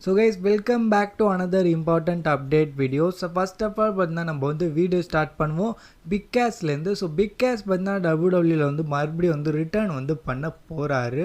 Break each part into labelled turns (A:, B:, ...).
A: So guys, welcome back to another important update video. So first of all பார்த்தீங்கன்னா நம்ம வந்து video start பண்ணுவோம் big கேஷ்லேருந்து. So Big cash பார்த்தீங்கன்னா டபிள்யூடபிள்யூவில் வந்து மறுபடியும் வந்து ரிட்டர்ன் வந்து பண்ண போகிறாரு.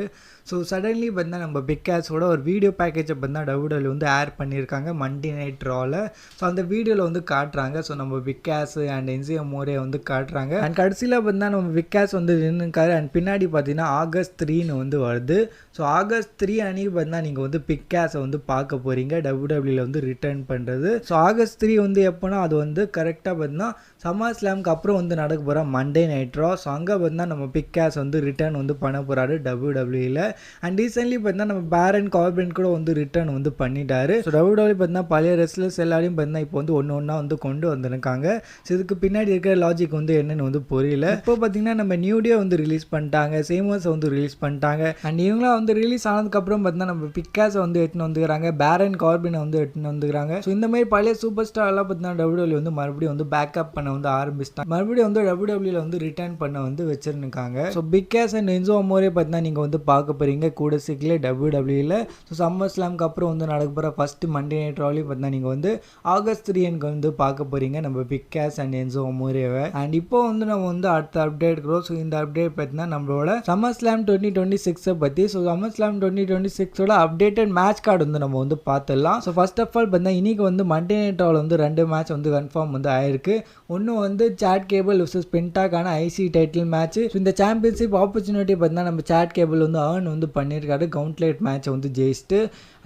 A: ஸோ சடன்லி பார்த்தீங்கன்னா நம்ம பிக் கேஷோட ஒரு வீடியோ பேக்கேஜை பார்த்தீங்கன்னா டபிள்யூடபிள்யூ வந்து ஏர் பண்ணியிருக்காங்க மண்டே நைட் ராவில். ஸோ அந்த வீடியோவில் வந்து காட்டுறாங்க. ஸோ நம்ம big cash and NCM more வந்து காட்டுறாங்க. அண்ட் கடைசியில் பார்த்தீங்கன்னா நம்ம பிக் கேஷ் வந்து நின்றுக்காரு. அண்ட் பின்னாடி பார்த்தீங்கன்னா ஆகஸ்ட் 3 வந்து வருது. ஸோ ஆகஸ்ட் 3 அன்றைக்கி பார்த்தீங்கன்னா நீங்கள் வந்து பிக் கேஷை வந்து பார்க்க போகிறீங்க டபிள்யூடபிள்யூவில் வந்து ரிட்டர்ன் பண்ணுறது. ஸோ ஆகஸ்ட் 3 வந்து எப்போனா அது வந்து கரெக்டாக பார்த்தீங்கன்னா சம்மர் ஸ்லாம்க்கு அப்புறம் வந்து நடக்க போகிற மண்டே நைட் ரா. ஸோ அங்கே பார்த்தீங்கன்னா நம்ம பிக் கேஷ் வந்து ரிட்டர்ன் வந்து பண்ண போகிறாரு டபிள்யூடபிள்யூவில். அண்ட் ரீசென்ட்லி பார்த்தீங்கன்னா நம்ம பேரன் கார்பின் கூட வந்து ரிட்டர்ன் வந்து பண்ணிட்டாரு. ஸோ டபிள்யூடபிள்யூ பார்த்தீங்கன்னா பழைய ரெஸ்லர்ஸ் எல்லாரையும் பார்த்தீங்கன்னா இப்போ வந்து ஒன்று வந்து கொண்டு வந்திருக்காங்க. ஸோ இதுக்கு பின்னாடி இருக்கிற லாஜிக் வந்து என்னென்னு வந்து புரியல. இப்போ பார்த்தீங்கன்னா நம்ம நியூ டே வந்து ரிலீஸ் பண்ணிட்டாங்க, சேமஸ் வந்து ரிலீஸ் பண்ணிட்டாங்க. அண்ட் இவங்களாம் வந்து ரிலீஸ் ஆனதுக்கப்புறம் பார்த்தீங்கன்னா நம்ம பிக் கேஷை வந்து எடுத்துன்னு வந்துக்கிறாங்க, பேரன் கார்பினை வந்து எடுத்துன்னு வந்துக்கிறாங்க. ஸோ இந்த மாதிரி பழைய சூப்பர் ஸ்டார் எல்லாம் பார்த்தீங்கன்னா டபிள்யூடபிள்யூ வந்து மறுபடியும் வந்து பேக்கப் பண்ண வந்து ஆரம்பிச்சிட்டாங்க. மறுபடியும் வந்து டபிள்யூடபிள்யூல வந்து ரிட்டர்ன் பண்ண வந்து வச்சிருக்காங்க. So Big cash and Enzo Amore பார்த்தீங்கன்னா நீங்கள் வந்து பார்க்க போறீங்க கூட சீக்கிரம் டபிள்யூடபிள்யூல. ஸோ சம்மர் ஸ்லாம்க்கு அப்புறம் வந்து நடக்க போகிற ஃபர்ஸ்ட் மண்டே நைட் ராலையும் பார்த்தீங்கன்னா நீங்கள் வந்து ஆகஸ்ட் 3 வந்து பார்க்க போறீங்க நம்ம பிக் கேஷ் அண்ட் என்சோ அமோரேவை. அண்ட் இப்போ வந்து நம்ம வந்து அடுத்த அப்டேட் இருக்கிறோம். ஸோ இந்த அப்டேட் பார்த்தீங்கன்னா நம்மளோட சம்மர் ஸ்லாம் 2026 பற்றி. So summer slam 2026 updated match card வந்து நம்ம வந்து பார்த்துடலாம். ஸோ ஃபர்ஸ்ட் ஆஃப் ஆல் பார்த்தீங்கன்னா இன்னைக்கு வந்து மண்டே நைட் ராவில் வந்து 2 மேட்ச் வந்து கன்ஃபார்ம் வந்து ஆயிருக்கு. ஒன்று வந்து சாட் கேபிள் vs பென்டாக்கான ஐசி டைட்டில் மேட்ச். ஸோ இந்த சாம்பியன்ஷிப் ஆப்பர்ச்சுனிட்டி பார்த்தீங்கன்னா நம்ம சாட் கேபிள் வந்து ஏர்ன் வந்து பண்ணியிருக்காரு கவுண்ட்லேட் மேட்சை வந்து ஜெயிச்சுட்டு.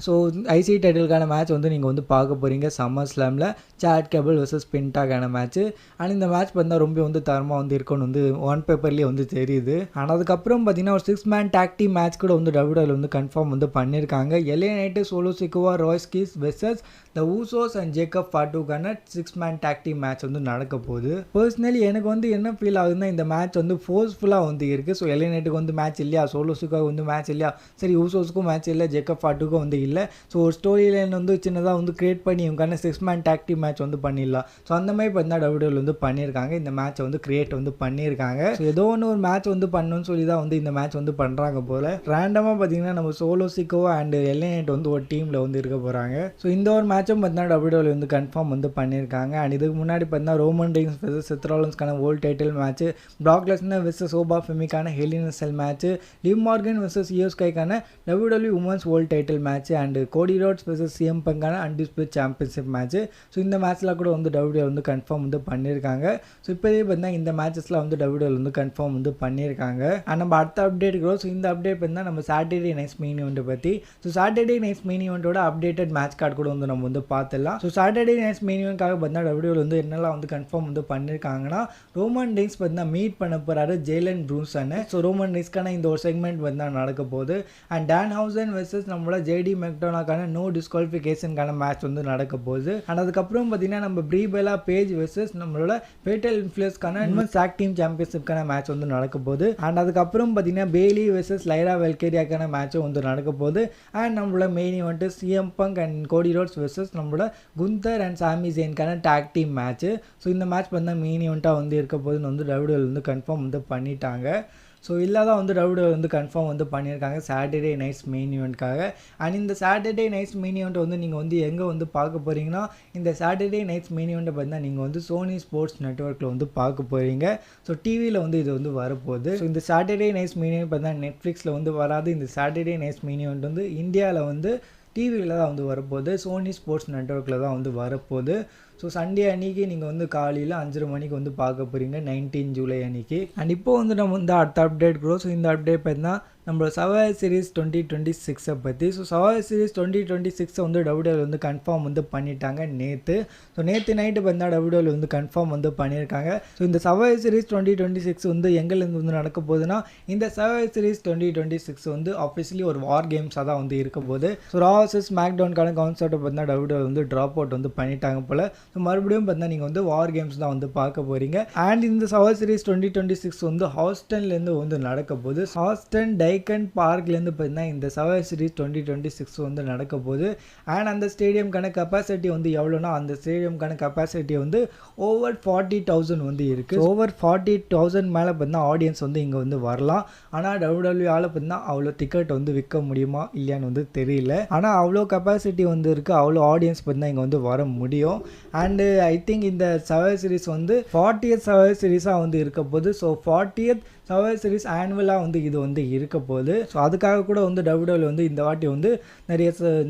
A: ஸோ ஐசி டைட்டிலுக்கான மேட்ச் வந்து நீங்கள் வந்து பார்க்க போகிறீங்க சம்மர் ஸ்லாமில் சாட் கேபிள் vs பென்டாக்கான மேட்ச். ஆனால் இந்த மேட்ச் பார்த்தீங்கன்னா ரொம்ப வந்து தரமாக வந்து இருக்குன்னு வந்து ஒன் பேப்பர்லேயே வந்து தெரியுது. ஆனால் அதுக்கப்புறம் பார்த்தீங்கன்னா ஒரு 6 மேன் டாக் டீம் மேட்ச் கூட வந்து டபிள்யூடபிள்யூ வந்து கன்ஃபார்ம் வந்து பண்ணியிருக்காங்க. எல்ஏ நைட்டு சோலோ சிக்கோவா ராய்ஸ்கிஸ் versus the Usos and Jacob ஃபாட்டுக்கான 6 மேன் டாக் டீம் மேட்ச் வந்து நடக்க போகுது. பர்சனலி எனக்கு வந்து என்ன ஃபீல் ஆகுதுன்னா இந்த மேட்ச் வந்து ஃபோர்ஸ்ஃபுல்லாக வந்து இருக்குது. ஸோ எல்ஏ நைட்டுக்கு வந்து மேட்ச் இல்லையா, சோலோ சிக்கோவா வந்து மேட்ச் இல்லையா, சரி ஊசோஸுக்கும் மேட்ச் இல்லை, ஜேக்கப் ஃபாட்டுக்கும் வந்து இல்லை. ஸோ ஒரு ஸ்டோரி லைன் வந்து சின்னதாக வந்து கிரியேட் பண்ணி இவங்க 6 மேன் டாக் டீம் மேட்ச் வந்து பண்ணிடலாம். ஸோ அந்த மாதிரி பார்த்தீங்கன்னா டபிள்யூடபிள்யூ வந்து பண்ணியிருக்காங்க. இந்த மேட்ச்சை வந்து கிரியேட் வந்து பண்ணியிருக்காங்க. ஸோ ஏதோ ஒரு மேட்ச் வந்து பண்ணணும்னு சொல்லி தான் வந்து இந்த மேட்ச் வந்து பண்ணுறாங்க போல. ரேண்டமாக பார்த்தீங்கன்னா நம்ம சோலோ சிக்கோவா அண்ட் எல்ஏ நைட் வந்து ஒரு டீமில் வந்து இருக்க போகிறாங்க. ஸோ இந்த ஒரு மேட்சும் பார்த்தீங்கன்னா டபிள்யூடபிள்யூ வந்து கன்ஃபார்ம் வந்து பண்ணியிருக்காங்க. அண்ட் இதுக்கு முன்னாடி பார்த்தீங்கன்னா ரோமன் ரெயின்ஸ் vs செத் ராலின்ஸ்க்கான world title match, Brock Lesnar vs சோபா ஃபெமிக்கான Hell in a Cell match, Liv Morgan vs Iyo ஸ்கைக்கான WW women's world title match, and Cody Rhodes vs CM பங்கான அன்டிஸ்பியூட் சாம்பியன்ஷிப் மேட்ச். ஸோ இந்த மேட்ச்லாம் கூட வந்து WW வந்து கன்ஃபார்ம் வந்து பண்ணியிருக்காங்க. ஸோ இப்போதே பார்த்தீங்கன்னா இந்த மேட்சஸ்லாம் வந்து டபிள்யூடபிள்யூ வந்து கன்ஃபார்ம் வந்து பண்ணியிருக்காங்க. அண்ட் நம்ம அடுத்த அப்டேட் இருக்கிறோம். ஸோ இந்த அப்டேட் பார்த்தீங்கன்னா நம்ம சாட்டர்டே நைட்ஸ் மெயின் ஈவெண்ட்டை பற்றி. ஸோ சாட்டர்டே நைட்ஸ் மெயின் ஈவெண்ட்டோட அப்டேட்டட் மேட்ச் கார்டு கூட வந்து நம்ம வந்து பார்த்துடலாம். ஸோ சாட்டர்டே நைட்ஸ் மெயின் ஈவெண்ட்காக பார்த்தீங்கன்னா டபிள்யூடபிள்யூ வந்து என்னெல்லாம் வந்து கன்ஃபார்ம் வந்து பண்ணியிருக்காங்கன்னா ரோமன் ரெயின்ஸ் பார்த்தீங்கன்னா மீட் பண்ண போகிறாரு ஜேலன் ப்ரூன்சனை. ஸோ ரோமன் ரெயின்ஸ்க்கான இந்த ஒரு செக்மெண்ட் வந்து நடக்க போகுது. அண்ட் டான் ஹவுசன் வெர்சஸ் நம்மளோட ஜேடி மெக்டோனாக்கான நோ டிஸ்குவாலிஃபிகேஷனுக்கான மேட்ச் வந்து நடக்க போகுது. அண்ட் அதுக்கப்புறம் பார்த்தீங்கன்னா நம்ம ப்ரீ பெலா பேஜ் வெர்சஸ் நம்மளோட ஃபேட்டல் இன்ஃப்ளூயன்ஸ்க்கான உமன்ஸ் டாக் டீம் சாம்பியன்ஷிப்கான மேட்ச் வந்து நடக்க போகுது. அண்ட் அதுக்கப்புறம் பார்த்தீங்கன்னா பேலி வெர்சஸ் லைரா வெல்கேரியாக்கான மேட்சும் வந்து நடக்க போகுது. அண்ட் நம்மளோட main event CM bunk and Cody roads versus நம்மளோட குந்தர் அண்ட் சாமி ஜெயின்கான டாக் டீம் மேட்ச். ஸோ இந்த மேட்ச் பார்த்தீங்கன்னா மெயின் ஈவெண்ட்டாக வந்து இருக்க போதுன்னு வந்து டபிள்யூடபிள்யூ வந்து கன்ஃபார்ம் வந்து பண்ணிட்டாங்க. ஸோ இல்லாதான் வந்து டபிள்யூடபிள்யூ வந்து கன்ஃபார்ம் வந்து பண்ணியிருக்காங்க சாட்டர்டே நைட்ஸ் மெயின் ஈவெண்ட்காக. அண்ட் இந்த சாட்டர்டே நைட்ஸ் மெயின் ஈவெண்ட் வந்து நீங்கள் வந்து எங்கே வந்து பார்க்க போகிறீங்கன்னா இந்த சாட்டர்டே நைட்ஸ் மெயின் ஈவெண்ட்டை பார்த்தீங்கன்னா நீங்கள் வந்து சோனி ஸ்போர்ட்ஸ் நெட்வொர்க்கில் வந்து பார்க்க போகிறீங்க. ஸோ டிவியில் வந்து இது வந்து வரப்போகுது. ஸோ இந்த சாட்டர்டே நைட்ஸ் மெயின் ஈவெண்ட் பார்த்தீங்கன்னா நெட்ஃப்ளிக்ஸில் வந்து வராது. இந்த சாட்டர்டே நைட்ஸ் மெயின் ஈவெண்ட் வந்து இந்தியாவில் வந்து டிவியில் தான் வந்து வரப்போகுது, சோனி ஸ்போர்ட்ஸ் நெட்வொர்க்கில் தான் வந்து வரப்போகுது. ஸோ சண்டே அன்றைக்கி நீங்கள் வந்து காலையில் 5:30 மணிக்கு வந்து பார்க்க போகிறீங்க 19 ஜூலை அன்றைக்கி. அண்ட் இப்போ வந்து நம்ம வந்து அடுத்த அப்டேட் க்ரோ. ஸோ இந்த அப்டேட் பார்த்தீங்கன்னா நம்மளோட சர்வைவர் சீரிஸ் 2026 பற்றி. ஸோ சர்வைவர் சீரிஸ் 2026 வந்து டபிள்யூடபிள்யூ வந்து கன்ஃபார்ம் வந்து பண்ணிட்டாங்க நேற்று. ஸோ நேற்று நைட்டு பார்த்தீங்கன்னா டபிள்யூடபிள்யூ வந்து கன்ஃபார்ம் வந்து பண்ணியிருக்காங்க. ஸோ இந்த சர்வைவர் சீரிஸ் 2026 வந்து எங்கேருந்து வந்து நடக்க போகுதுன்னா இந்த சர்வைவர் சீரிஸ் 2026 வந்து ஆஃபிஷியலி ஒரு வார் கேம்ஸாக தான் வந்து இருக்க போகுது. ஸோ ரா vs ஸ்மாக்டவுனுக்கான கான்செப்ட்டை பார்த்தீங்கன்னா டபிள்யூடபிள்யூ வந்து ட்ராப் அவுட் வந்து பண்ணிட்டாங்க போல். ஸோ மறுபடியும் பார்த்தீங்கன்னா நீங்கள் வந்து வார் கேம்ஸ் தான் வந்து பார்க்க போகிறீங்க. அண்ட் இந்த சர்வைவர் சீரிஸ் 2026 வந்து ஹாஸ்டன்லேருந்து வந்து நடக்க போகுது. ஹாஸ்டன் டை ஐக்கன் பார்க்லேருந்து பார்த்தீங்கன்னா இந்த சர்வைவர் சீரிஸ் 2026 வந்து நடக்க போகுது. அண்ட் அந்த ஸ்டேடியம்கான கெப்பாசிட்டி வந்து எவ்வளோனா அந்த ஸ்டேடியம்கான கெப்பாசிட்டி வந்து ஓவர் 40,000 வந்து இருக்குது. ஓவர் 40,000 மேலே பார்த்தீங்கன்னா ஆடியன்ஸ் வந்து இங்கே வந்து வரலாம். ஆனால் WWE பார்த்தீங்கன்னா அவ்வளோ டிக்கெட் வந்து விற்க முடியுமா இல்லையான்னு வந்து தெரியல. ஆனால் அவ்வளோ கெப்பாசிட்டி வந்து இருக்குது, அவ்வளோ ஆடியன்ஸ் பார்த்தீங்கன்னா இங்கே வந்து வர முடியும். அண்டு ஐ திங்க் இந்த சர்வைவர் சீரிஸ் வந்து 40th சர்வைவர் சீரிஸாக வந்து இருக்க போகுது. ஸோ 40th சர்வைவர் சீரிஸ் ஆனுவலாக வந்து இது வந்து இருக்க போகுது. ஸோ அதுக்காக கூட வந்து WWE வந்து இந்த வாட்டி வந்து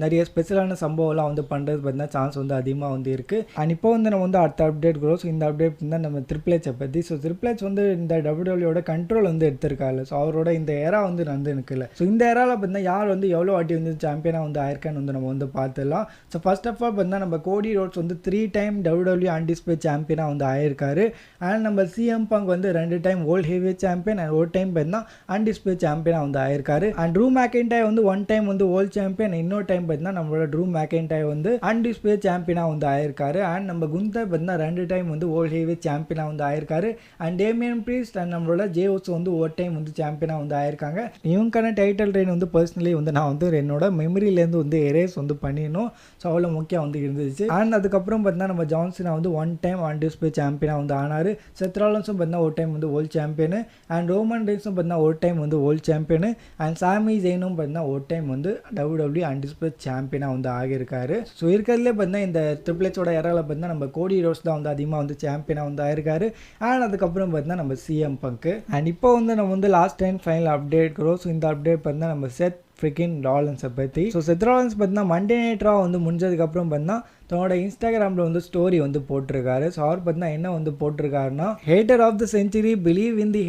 A: நிறைய ஸ்பெஷலான சம்பவம்லாம் வந்து பண்ணுறது பார்த்தீங்கன்னா சான்ஸ் வந்து அதிகமாக வந்து இருக்குது. அண்ட் இப்போ வந்து நம்ம வந்து அடுத்த அப்டேட் கூட ஸோ இந்த அப்டேட் தான் நம்ம ட்ரிபிள் ஹெச்சை பற்றி. ஸோ ட்ரிபிள் ஹெச் வந்து இந்த WWEயோட கண்ட்ரோல் வந்து எடுத்திருக்காரு. ஸோ அவரோட இந்த ஏரா வந்து நிற்கல. ஸோ இந்த ஏராவில் பார்த்தீங்கன்னா யார் வந்து எவ்வளோ வாட்டி வந்து சாம்பியனாக வந்து ஆயிருக்கான்னு வந்து நம்ம வந்து பார்த்துடலாம். ஸோ ஃபர்ஸ்ட் ஆஃப் ஆல் பார்த்தீங்கன்னா நம்ம கோடி ரோட்ஸ் வந்து 3 டைம் WWE அன்டிஸ்பிளேட் சாம்பியனாக வந்து ஆயிருக்காரு. அண்ட் நம்ம CM Punk வந்து 2 time world heavyweight champion and ஒரு டைம் பார்த்தீங்கன்னா அன்டிஸ்பிளேட் சாம்பியனாக வந்து ஆயிருக்காரு. அண்ட் ட்ரூ மேக்கின்டையர் வந்து 1 டைம் வந்து வேர்ல்ட் சாம்பியன், இன்னொரு டைம் பார்த்தீங்கன்னா நம்மளோட ட்ரூ மேக்கின்டையர் வந்து அன்டிஸ்பிளேட் சாம்பியனாக வந்து ஆயிருக்காரு. அண்ட் நம்ம குந்தர் பார்த்தீங்கன்னா 2 டைம் வந்து வேர்ல்ட் ஹெவிவெயிட் சாம்பியனாக வந்து ஆயிருக்காரு. அண்ட் டேமியன் ப்ரீஸ்ட் அண்ட் நம்மளோட ஜேஓஸ் வந்து ஒரு டைம் வந்து சாம்பியனாக வந்து ஆயிருக்காங்க. இவங்களுக்கான டைட்டில் ரெயின் வந்து பர்சனலி வந்து நான் வந்து என்னோட மெமரியிலேருந்து வந்து எரேஸ் வந்து பண்ணிடணும். ஸோ அவ்வளோ முக்கியம் வந்து இருந்துச்சு. அண்ட் அதுக்கப்புறம் பார்த்தீங்கன்னா நம்ம ஜான்சனா வந்து 1 டைம் அன்டிஸ்பிளேட் சாம்பியனாக வந்து ஆனார். செத் ராலின்ஸும் பார்த்தீங்கன்னா ஒரு டைம் வந்து வேர்ல்ட் சாம்பியனு. அண்ட் ரோமன் ரெயின்ஸும் பார்த்தீங்கன்னா ஒரு டைம் வந்து வேர்ல்ட் சாம்பியனு. அண்ட் சாமி ஜெயினும் பார்த்தீங்கன்னா ஒரு டைம் வந்து WWE அன்டிஸ்பிளேட் சாம்பியனாக வந்து ஆகியிருக்காரு. ஸோ இருக்கிறதுலே பார்த்தீங்கன்னா இந்த ட்ரிபிள் ஹெச்சோட ஏராவில் பார்த்தீங்கன்னா நம்ம கோடி ரோட்ஸ் தான் வந்து அதிகமாக வந்து சாம்பியனாக வந்து ஆயிருக்காரு. அண்ட் அதுக்கப்புறம் பார்த்தீங்கன்னா நம்ம CM Punk. அண்ட் இப்போ வந்து நம்ம வந்து last time final update so இந்த அப்டேட் பார்த்தீங்கன்னா நம்ம செத் ஃப்ரிக்கின் ராலின்ஸை பற்றி. ஸோ செத் ராலின்ஸ் பார்த்தீங்கன்னா மண்டே நைட் ரா வந்து முடிஞ்சதுக்கப்புறம் பார்த்தீங்கன்னா தன்னோட இன்ஸ்டாகிராமில் வந்து ஸ்டோரி வந்து போட்டிருக்காரு. ஸோ அவர் பார்த்தீங்கன்னா என்ன வந்து போட்டிருக்காருன்னா hater of the century believe in the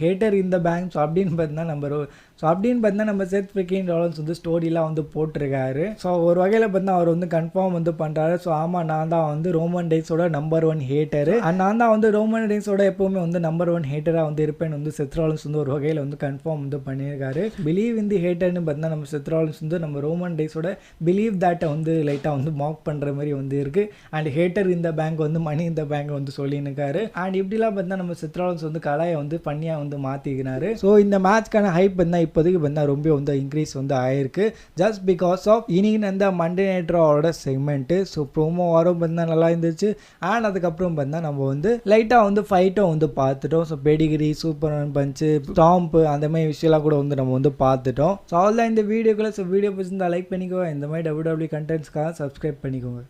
A: hater in the bank. So அப்படின்னு பார்த்தீங்கன்னா நம்ம செத் ஃப்ரிக்கின் ராலின்ஸ் வந்து ஸ்டோரிலாம் வந்து போட்டிருக்காரு. ஸோ ஒரு வகையில் பார்த்தீங்கன்னா அவர் வந்து கன்ஃபார்ம் வந்து பண்ணுறாரு. ஸோ ஆமாம், நான் தான் வந்து ரோமன் ரெயின்ஸோட நம்பர் 1 ஹேட்டரு அண்ட் நான் தான் வந்து ரோமன் ரெயின்ஸோட எப்போவுமே வந்து நம்பர் 1 ஹேட்டராக வந்து இருப்பேன்னு வந்து செத் ராலின்ஸ் வந்து ஒரு வகையில் வந்து கன்ஃபார்ம் வந்து பண்ணியிருக்காரு. பிலீவ் இன் தி ஹேட்டர்னு பார்த்தீங்கன்னா நம்ம செத் ராலின்ஸ் வந்து நம்ம ரோமன் ரெயின்ஸோட பிலீவ் தட்டை வந்து லைட்டாக வந்து மார்க் பண்ணுற மாதிரி வந்து இருக்குது. அண்ட் ஹேட்டர் இந்த பேங்க் வந்து மணி இந்த பேங்க் வந்து சொல்லியிருக்காரு. அண்ட் இப்படிலாம் பார்த்தீங்கன்னா நம்ம செத் ராலின்ஸ் வந்து கலாயை வந்து பண்ணியாக வந்து மாற்றிக்கிறாரு. ஸோ இந்த மேட்ச்க்கான ஹைப் பார்த்தீங்கன்னா இப்போதைக்கு பார்த்தீங்கன்னா ரொம்ப வந்து இன்க்ரீஸ் வந்து ஆயிருக்கு ஜஸ்ட் பிகாஸ் ஆஃப் இன்னிக்கு அந்த மண்டே நைட் ராவோட செக்மெண்ட்டு. ஸோ ப்ரோமோ வாரம் பார்த்தீங்கன்னா நல்லா இருந்துச்சு. அண்ட் அதுக்கப்புறம் பார்த்தீங்கன்னா நம்ம வந்து லைட்டாக வந்து ஃபைட்டும் வந்து பார்த்துட்டோம். ஸோ பெடிகிரி, சூப்பர் பஞ்சு, ஸ்டாம்ப்பு அந்த மாதிரி விஷயம்லாம் கூட வந்து நம்ம வந்து பார்த்துட்டோம். ஸோ அவ்வளோதான் இந்த வீடியோக்குள்ள. ஸோ வீடியோ பிடிச்சிருந்தா லைக் பண்ணிக்கோங்க. இந்த மாதிரி WWE கண்டென்ட்ஸ்க்காக சப்ஸ்கிரைப் பண்ணிக்கோங்க.